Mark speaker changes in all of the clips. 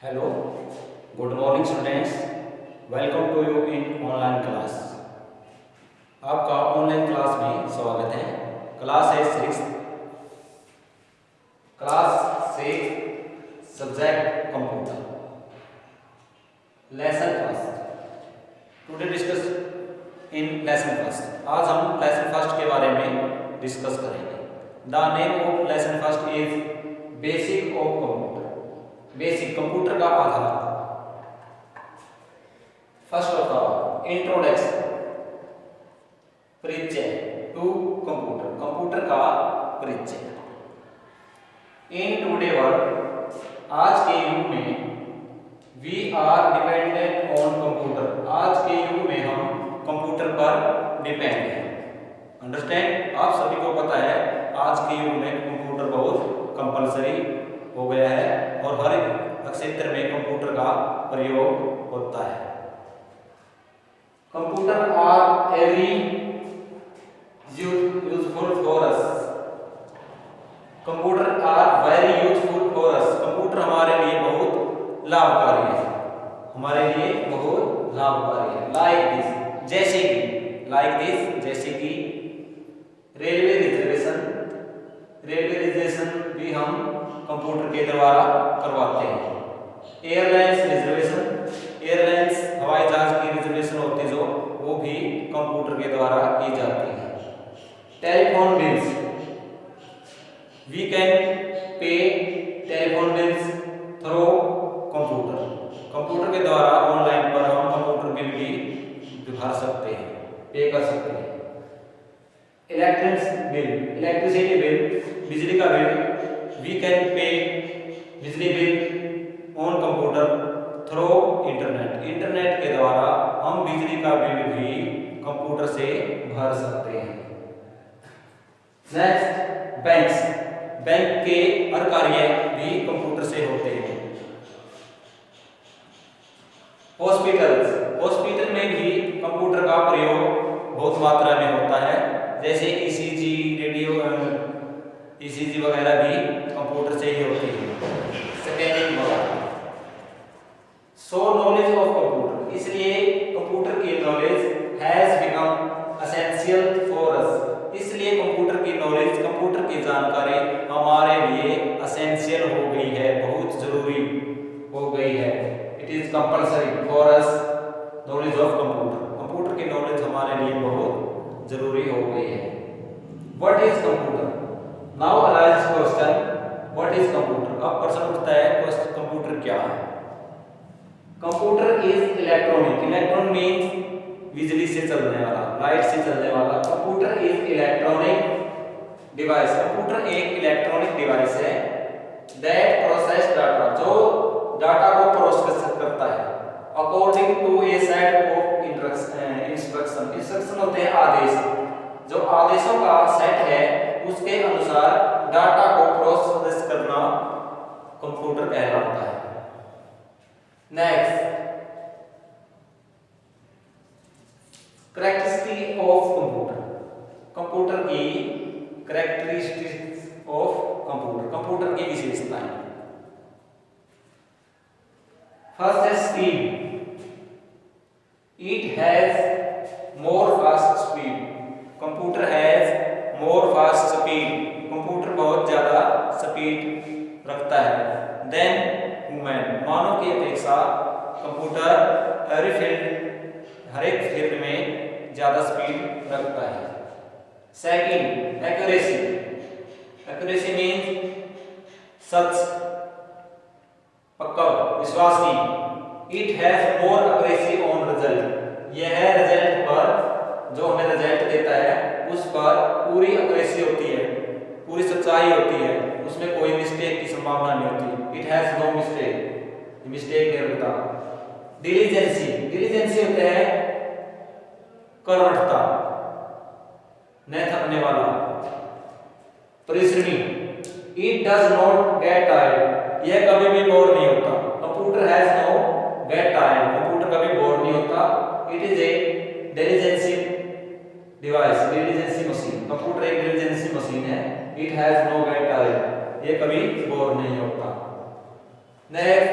Speaker 1: Hello, good morning students. Welcome to you in online class. आपका online class में स्वागत है। क्लास है six subject computer lesson first. Today discuss in lesson first. आज हम lesson first के बारे में डिस्कस करेंगे। The name of lesson first is basic of computer. Basic computer का आधार। फर्स्ट ऑफ ऑल इंट्रोडक्शन, परिचय टू कंप्यूटर, कंप्यूटर का परिचय। इन टुडे वर्ल्ड, आज के युग में, we are dependent on computer, आज के युग में हम कंप्यूटर पर डिपेंड हैं। अंडरस्टैंड? आप सभी को पता है आज के युग में कंप्यूटर बहुत कंपलसरी हो गया है और हर क्षेत्र में कंप्यूटर का प्रयोग होता है। Computer are very useful for us. Computer are very useful for us. Computer हमारे लिए बहुत लाभकारी है, हमारे लिए बहुत लाभकारी है। लाइक दिस, जैसे कि, लाइक दिस जैसे कि रेलवे रिजर्वेशन भी हम कंप्यूटर के द्वारा करवाते हैं। एयरलाइंस रिजर्वेशन, एयरलाइंस हवाई जहाज की रिजर्वेशन होती है जो, वो भी कंप्यूटर के द्वारा की जाती है। Telephone bills, we can pay telephone bills through computer. Computer के द्वारा ऑनलाइन पर हम कंप्यूटर बिल भी भर सकते हैं, पे कर सकते हैं। इलेक्ट्रिसिटी बिल, बिजली का बिल, वी कैन पे बिजली bill on computer through internet. Internet के द्वारा हम बिजली का बिल भी कंप्यूटर से भर सकते हैं। नेक्स्ट, बैंक्स, बैंक के हर कार्य भी कंप्यूटर से होते हैं। हॉस्पिटल्स, हॉस्पिटल में भी कंप्यूटर का प्रयोग बहुत मात्रा में होता है, जैसे ईसीजी, रेडियो, ईसीजी वगैरह भी कंप्यूटर से ही होती है। स्कैनिंग वगैरह। सो नॉलेज ऑफ कंप्यूटर, इसलिए कंप्यूटर की knowledge has become essential for us. इसलिए कंप्यूटर की नॉलेज, कंप्यूटर की जानकारी हमारे लिए एसेंशियल हो गई है, बहुत जरूरी हो गई है। It is compulsory for us knowledge of computer. Computer की नॉलेज हमारे लिए बहुत जरूरी हो गई है। What is computer? Now arise question, what is computer? अब प्रश्न उठता है कंप्यूटर क्या है? Computer is electronic, electron means बिजली से चलने वाला, लाइट से चलने वाला। Computer is electronic device, computer एक इलेक्ट्रॉनिक डिवाइस है दैट प्रोसेस डाटा, जो डाटा को प्रोसेस करता है according to a set of instruction. Instruction होते हैं आदेश, जो आदेशों का सेट है उसके अनुसार डाटा को प्रोसेस करना कंप्यूटर कहलाता है। Next, characteristic of computer, computer की कैरेक्टरिस्टिक्स ऑफ कंप्यूटर, कंप्यूटर की विशेषताएं। फर्स्ट है speed, it has more fast speed, computer has more fast speed, computer बहुत ज्यादा स्पीड रखता है। देन ह्यूमन, मानव की अपेक्षा कंप्यूटर हर एक फील्ड में ज्यादा स्पीड रखता है। सेकंड, एक्यूरेसी, एक्यूरेसी मीन्स सच, पक्का, विश्वसनीय। It has more accuracy on result, यह रिजल्ट पर, जो हमें रिजल्ट देता है उस पर पूरी एक्यूरेसी होती है, पूरी सच्चाई होती है, उसमें कोई मिस्टेक की संभावना नहीं होती। It has no mistake, mistake नहीं होता। डिलीजेंसी, डिलीजेंसी होता है कर्मठता, न थकने वाला। परिश्रमी, it does not get tired, यह कभी भी बोर नहीं होता। Computer has no get tired, computer कभी बोर नहीं होता। It is a diligency device, diligency machine, computer एक डिलीजेंसी मशीन है। It has no get tired, ये कभी बोर नहीं होता। नेक्स्ट,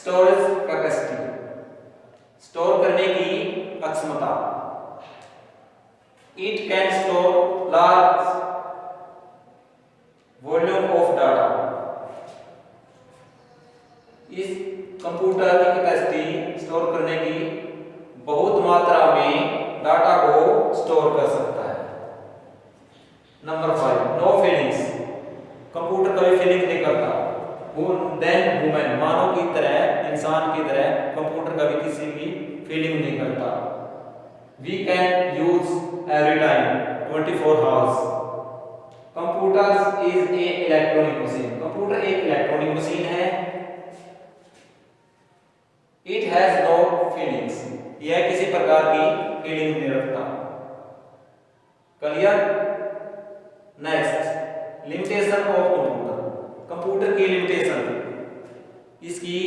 Speaker 1: स्टोरेज कैपेसिटी, स्टोर करने की अक्षमता। It can store large volume of data, इस कंप्यूटर की कैपेसिटी स्टोर करने की बहुत मात्रा में डाटा को स्टोर कर सकता है। नंबर 5, नो फीलिंग्स, कंप्यूटर कभी फीलिंग नहीं करता। देन ह्यूमन, मानव की तरह, इंसान की तरह कंप्यूटर कभी किसी की फीलिंग नहीं करता। We can use every time 24 hours. Computer is a electronic machine, computer एक इलेक्ट्रॉनिक मशीन है। इट हैज नो फीलिंग्स, यह किसी प्रकार की फीलिंग नहीं रखता। Clear? Next, limitation of computer, computer की लिमिटेशन, इसकी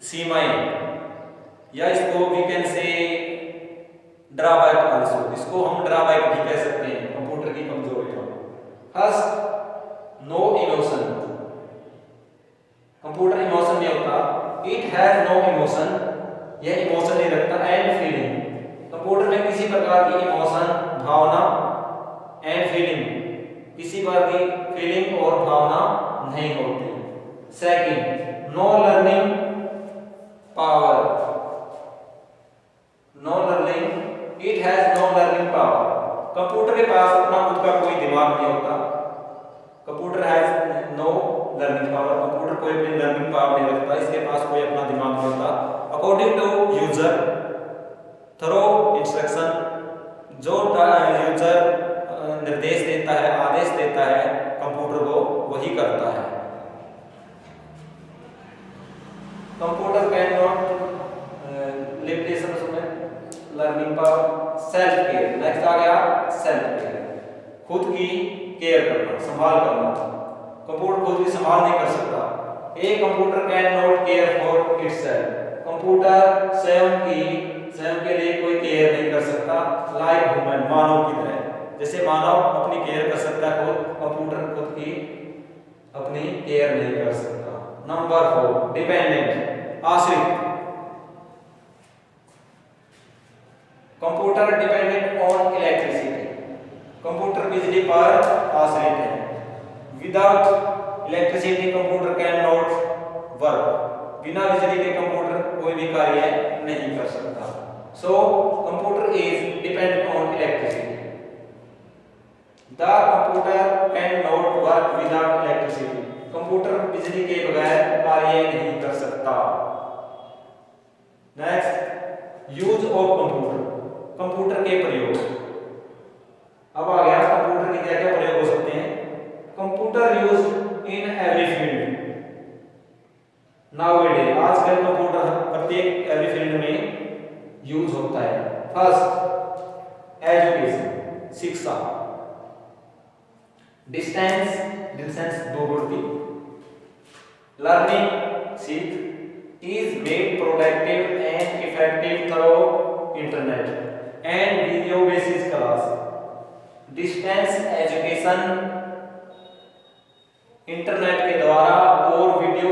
Speaker 1: सीमाएं, या इसको we can say drawback also, इसको हम ड्रॉबैक भी कह सकते हैं कंप्यूटर की कमजोरियां। First, no emotion, computer emotion नहीं होता। इट हैज नो इमोशन, यह इमोशन नहीं रखता। एंड फीलिंग, कंप्यूटर में किसी प्रकार की इमोशन, भावना, एंड फीलिंग, किसी प्रकार की फीलिंग और भावना नहीं होती। Second, know learning power, know learning, it has know learning power, computer के पास अपना खुद का कोई दिमाग नहीं होता। Computer has know learning power, computer कोई अपनी लर्निंग पावर नहीं रखता, इसके पास कोई अपना दिमाग नहीं होता। According to user through instruction, जो यूजर निर्देश देता है, आदेश देता है कंप्यूटर को, वही करता है। कंप्यूटर कैन नॉट लिमिटेशंस में learning power. Self care, next आ गया सेल्फ केयर, खुद की केयर करना, संभाल करना। कंप्यूटर खुद भी संभाल नहीं कर सकता। A computer can not care for itself, computer स्वयं के लिए कोई केयर नहीं कर सकता। लाइक ह्यूमन, मानव की तरह, जैसे मानव अपनी केयर कर सकता है खुद, कंप्यूटर खुद की अपनी केयर नहीं कर सकता। नंबर 4, डिपेंडेंट, आश्रित, computer dependent on electricity, computer बिजली पर आश्रित है। Without electricity computer can not work, बिना बिजली के कंप्यूटर कोई भी कार्य नहीं कर सकता। So computer is dependent on electricity. The computer can not work without electricity, computer बिजली के बगैर कार्य नहीं कर सकता। Next, use of computer, computer के प्रयोग। अब आ गया कंप्यूटर के क्या क्या प्रयोग हो सकते हैं। Computer used in every field nowadays, आजकल कंप्यूटर प्रत्येक एवरी फील्ड में यूज होता है। फर्स्ट, एजुकेशन, शिक्षा। डिस्टेंस दूरवर्ती, लर्निंग, सीख, is made productive and effective through internet and video basis class. Distance education internet के द्वारा और वीडियो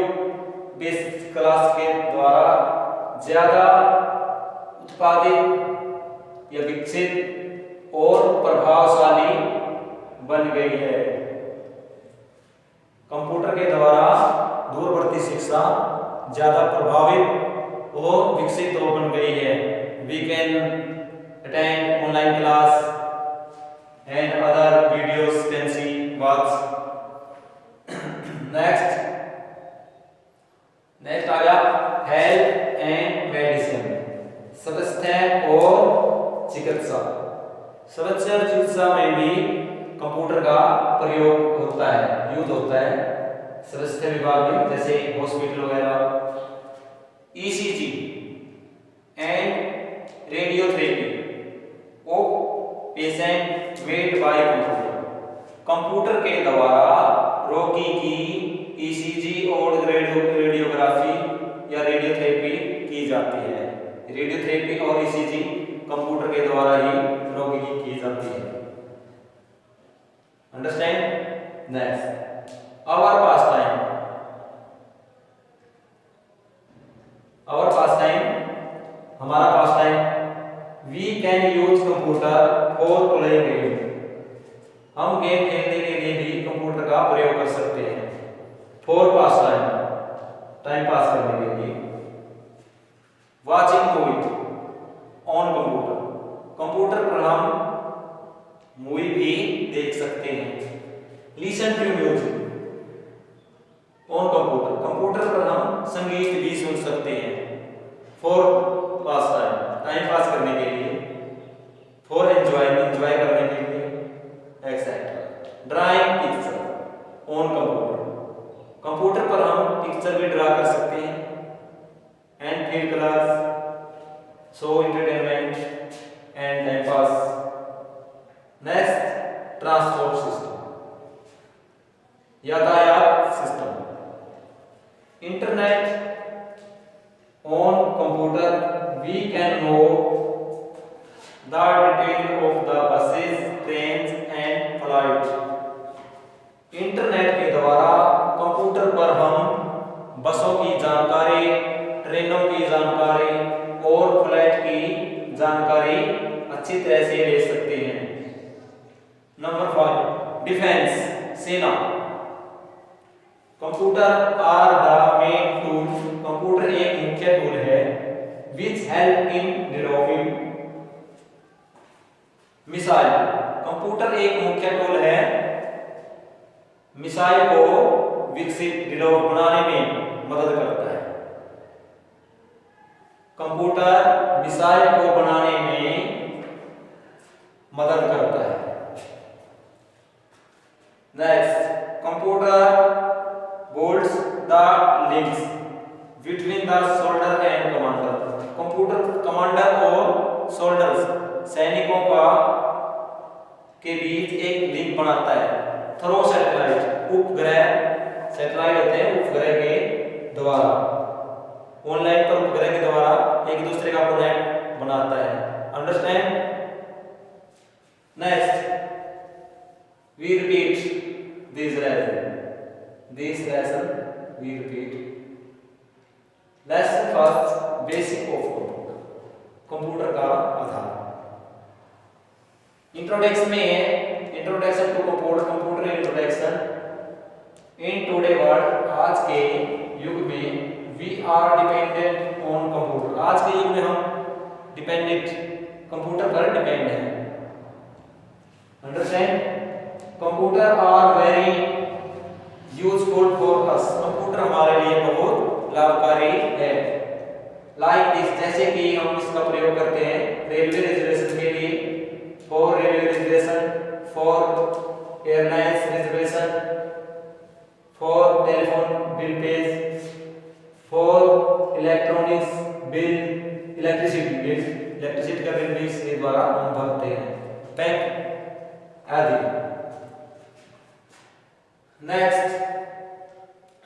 Speaker 1: बेसिस क्लास के द्वारा ज्यादा उत्पादित या विकसित और प्रभावशाली बन गई है। कंप्यूटर के द्वारा दूरवर्ती शिक्षा ज्यादा प्रभावित और विकसित हो बन गई है। We can attend online class and other videos can see watch. next आ गया हेल्थ एंड मेडिसिन, स्वास्थ्य और चिकित्सा। स्वास्थ्य और चिकित्सा में भी कंप्यूटर का प्रयोग होता है, यूज होता है स्वास्थ्य विभाग में, जैसे हॉस्पिटल वगैरह। ECG and radiotherapy of patient made by computer, computer के द्वारा रोगी की ईसीजी और रेडियोग्राफी या रेडियोथेरेपी की जाती है। रेडियोथेरेपी और ईसीजी कंप्यूटर के द्वारा ही रोगी की जाती है। Understand? Next, our pass time, हम गेम खेलने के लिए भी कंप्यूटर का प्रयोग कर सकते हैं। फॉर पास टाइम पास करने के लिए। Watching movie on computer, computer पर हम मूवी भी देख सकते हैं। Listen to music on computer, computer पर हम संगीत भी सुन सकते हैं। फॉर पास टाइम पास करने के लिए। फॉर एंजॉय करने के लिए, et cetera. Drawing picture on computer, computer पर हम पिक्चर भी ड्रा कर सकते हैं। And fill colours, show entertainment and time pass. Next, transport system, यातायात system. Internet on computer we can know the detail of the buses, trains and flights। Internet के द्वारा computer पर हम बसों की जानकारी, ट्रेनों की जानकारी और फ्लाइट की जानकारी अच्छी तरह से ले सकते हैं। नंबर 5, डिफेंस, सेना। Computer are the main tool, computer एक मुख्य टूल है which help in developing missile. Computer एक मुख्य टूल है मिसाइल को विकसित डेवलप बनाने में मदद करता है। कंप्यूटर मिसाइल को बनाने में मदद करता है। Next, computer builds the links between the soldier and commander. Computer commander और सोल्जर्स, सैनिकों का के बीच एक लिंक बनाता है। थ्रो सैटेलाइट, उपग्रह, सैटेलाइट होते हैं उपग्रह के द्वारा, ऑनलाइन पर उपग्रह के द्वारा एक दूसरे का कनेक्ट बनाता है। Understand? Next, we repeat this lesson we repeat. Lesson first, basic of computer, computer का आधार। इंट्रोडक्शन में introduction to computer, computer introduction. In today world, आज के युग में we are dependent on computer, आज के युग में हम डिपेंडेंट, कंप्यूटर पर डिपेंड हैं। Understand? Computer are very useful for us, computer हमारे लिए बहुत लाभकारी है। लाइक दिस, जैसे कि हम इसका प्रयोग करते हैं रेलवे रिजर्वेशन के लिए, for railway reservation, for airlines reservation, for telephone bill page, for electronics bill, electricity का बिल भी इसके द्वारा हम भरते हैं, बैंक आदि। Next,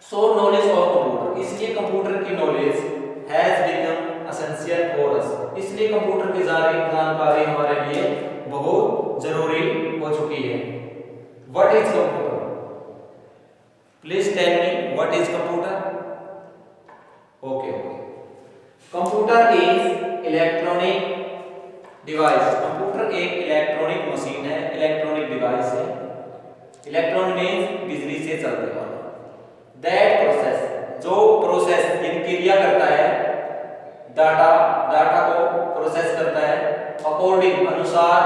Speaker 1: so knowledge of computer, इसलिए कंप्यूटर की knowledge has become essential for us, इसलिए कंप्यूटर की जानकारी हमारे लिए बहुत जरूरी हो चुकी है। What is computer? Please tell me what is computer? Okay, computer is electronic device, computer एक इलेक्ट्रॉनिक मशीन है, इलेक्ट्रॉनिक डिवाइस है। इलेक्ट्रॉन मींस बिजली से चलने वाला। दैट प्रोसेस, जो प्रोसेस क्रिया करता है, डाटा को प्रोसेस करता है अकॉर्डिंग, अनुसार,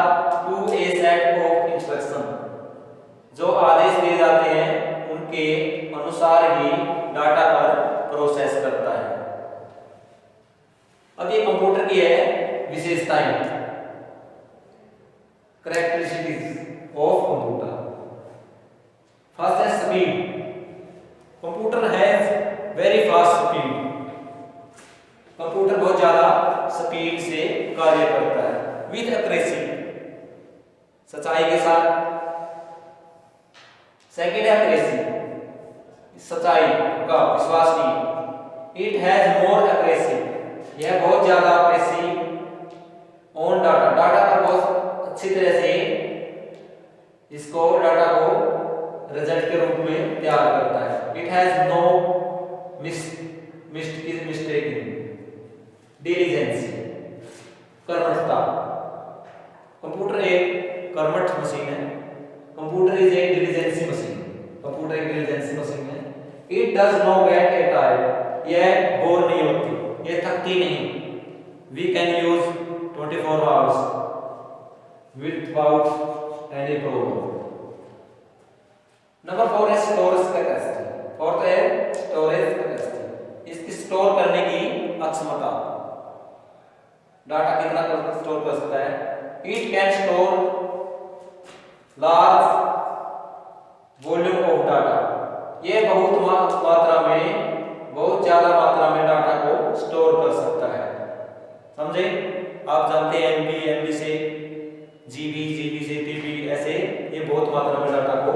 Speaker 1: to a set of instruction, जो आदेश दिए जाते हैं उनके अनुसार ही डाटा पर प्रोसेस करता है। अब ये कंप्यूटर की है विशेषताएं, कैरेक्टरिस्टिक्स ऑफ कंप्यूटर। फर्स्ट है speed, computer has very fast speed, computer बहुत ज्यादा स्पीड से कार्य करता है। विद एक्यूरेसी, सच्चाई के साथ। सेकेंड है एक्यूरेसी, सच्चाई का, विश्वास की। इट हैज मोर एक्यूरेसी, यह बहुत ज्यादा एक्यूरेसी ऑन डाटा, डाटा पर बहुत अच्छी तरह से इसको डाटा को रिजल्ट के रूप में तैयार करता है। It has no mistaking, diligence, कर्मठता। कंप्यूटर एक कर्मठ मशीन है, computer computer is a diligency machine, computer एक डिलीजेंसी मशीन है। It does not get a tired, यह बोर नहीं होती, यह थकती नहीं। We can use 24 hours without any problem. Number 4 है स्टोरेज कैपेसिटी। फोर्थ है स्टोरेज कैपेसिटी, इसकी स्टोर करने की क्षमता, डाटा कितना स्टोर कर सकता है। It can store large volume of data, ये बहुत मात्रा में, बहुत ज्यादा मात्रा में डाटा को स्टोर कर सकता है। समझे? आप जानते हैं एमबी, एमबी से जीबी, जीबी से टीबी, ऐसे ये बहुत मात्रा में डाटा को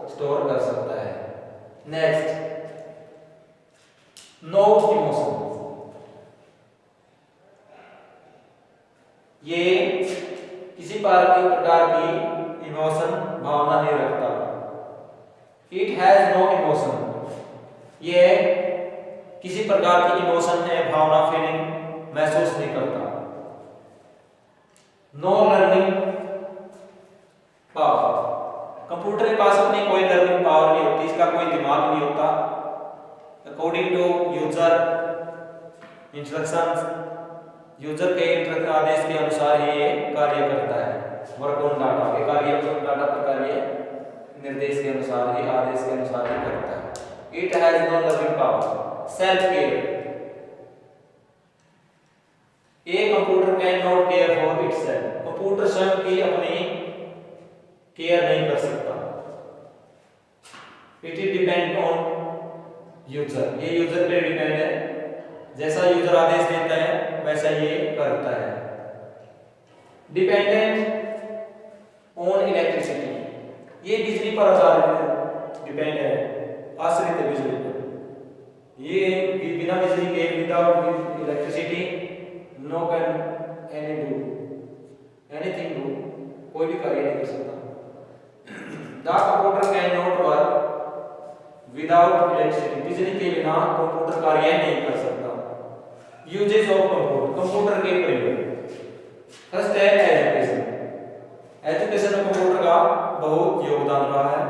Speaker 1: स्टोर कर सकता है। नेक्स्ट, नो इमोशन, ये किसी प्रकार की इमोशन, भावना नहीं रखता। इट हैज नो इमोशन, ये किसी प्रकार की इमोशन है, भावना, फीलिंग महसूस नहीं करता। नो लर्निंग पावर, कंप्यूटर के पास अपनी कोई लर्निंग पावर नहीं होती, इसका कोई दिमाग नहीं होता। According to user instructions, user के आदेश के अनुसार ही ये कार्य करता है। वर्क ऑन डाटा के कार्य, डाटा पर कार्य निर्देश के अनुसार ही, आदेश के अनुसार ही करता है। It has know learning power. Self care, a computer can not care for itself, computer स्वयं की अपनी केयर नहीं कर सकता। It is depend on user, ये यूजर पे डिपेंड है, जैसा यूजर आदेश देता है वैसा ये करता है। डिपेंडेंट ऑन इलेक्ट्रिसिटी, ये बिजली पर आधारित डिपेंड है, आश्रित है बिजली पर। ये बिना बिजली के, without electricity no can any do anything do, कोई भी कार्य नहीं कर सकता। The computer can not work without electricity, बिजली के बिना कंप्यूटर कार्य नहीं कर सकता। यूजेस ऑफ कंप्यूटर, कंप्यूटर के प्रयोग। फर्स्ट है एजुकेशन, एजुकेशन में कंप्यूटर का बहुत योगदान रहा है।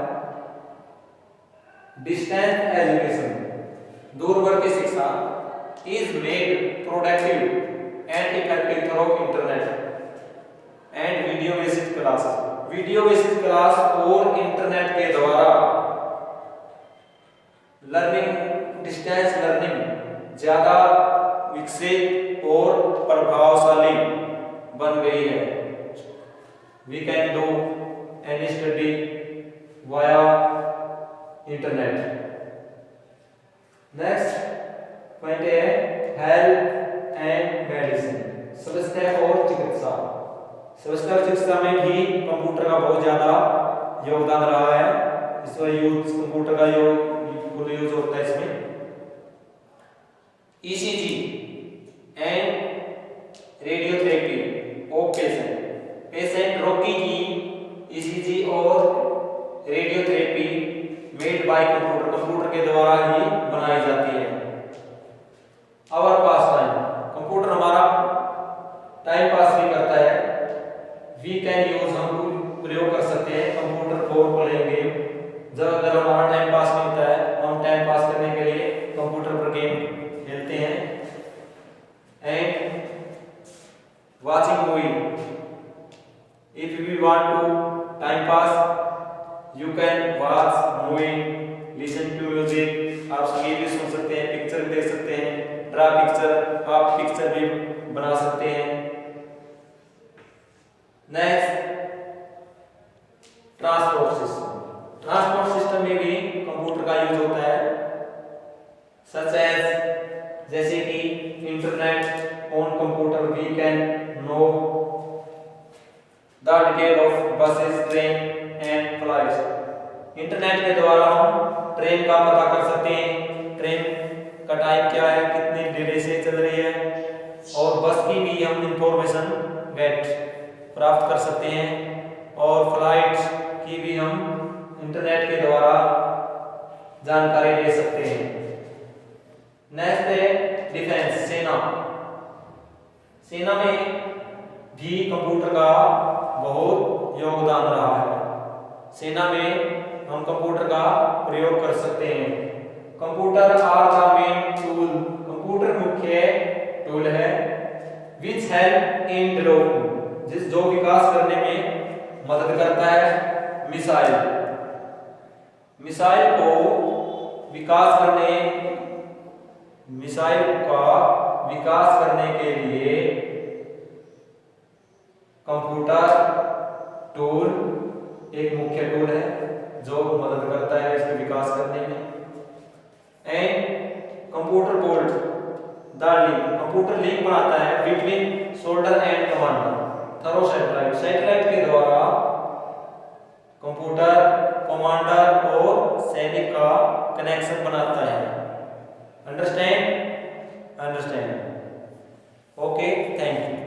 Speaker 1: डिस्टेंस एजुकेशन, दूरवर्ती शिक्षा, is made productive and effective through internet and video based class, video based class और इंटरनेट के द्वारा लर्निंग, डिस्टेंस लर्निंग ज्यादा विकसित और प्रभावशाली बन गई है। We can do any study via internet. Next point है हेल्थ एंड मेडिसिन, स्वास्थ्य और चिकित्सा। स्वास्थ्य और चिकित्सा में भी कंप्यूटर का बहुत ज्यादा योगदान रहा है, इसमें यूज कंप्यूटर का यूज होता है इसमें। ECG and radiotherapy of patient, patient रोगी की ईसीजी और radiotherapy made by computer, computer के द्वारा ही बनाई जाती है। आवर पास टाइम, कंप्यूटर हमारा टाइम पास भी करता है। वी कैन यूज, हम प्रयोग कर सकते हैं कंप्यूटर फॉर प्लेइंग गेम, जब अगर हमारा टाइम पास नहीं होता है, हम टाइम पास करने के लिए कंप्यूटर पर गेम खेलते हैं। And watching movie, if we want to time pass you can watch movie, listen to music, आप संगीत भी सुन सकते हैं, पिक्चर भी देख सकते हैं, ड्रा पिक्चर, आप पिक्चर भी बना सकते हैं। Next transport system, transport system में भी कंप्यूटर का यूज होता है। सच एज, जैसे कि internet on computer we can know the detail of buses, train and flights. Internet के द्वारा हम ट्रेन का पता कर सकते हैं, ट्रेन का टाइम क्या है, कितने डिले से चल रही है, और बस की भी हम इंफॉर्मेशन प्राप्त कर सकते हैं, और फ्लाइट की भी हम इंटरनेट के द्वारा जानकारी ले सकते हैं। नेक्स्ट है डिफेंस, सेना। सेना में भी कंप्यूटर का बहुत योगदान रहा है। सेना में हम कंप्यूटर का प्रयोग कर सकते हैं। Computer are the main tool, computer मुख्य टूल है विच हेल्प इन डेवलपमेंट, जो विकास करने में मदद करता है। मिसाइल, मिसाइल को विकास करने, मिसाइल का विकास करने के लिए कंप्यूटर टूल एक मुख्य टूल है जो मदद करता है इसके विकास करने में। And computer board the link, computer link बनाता है between soldier and commander through satellite, satellite के द्वारा कंप्यूटर कमांडर और सैनिक का कनेक्शन बनाता है। Understand? Understand. Okay, thank you.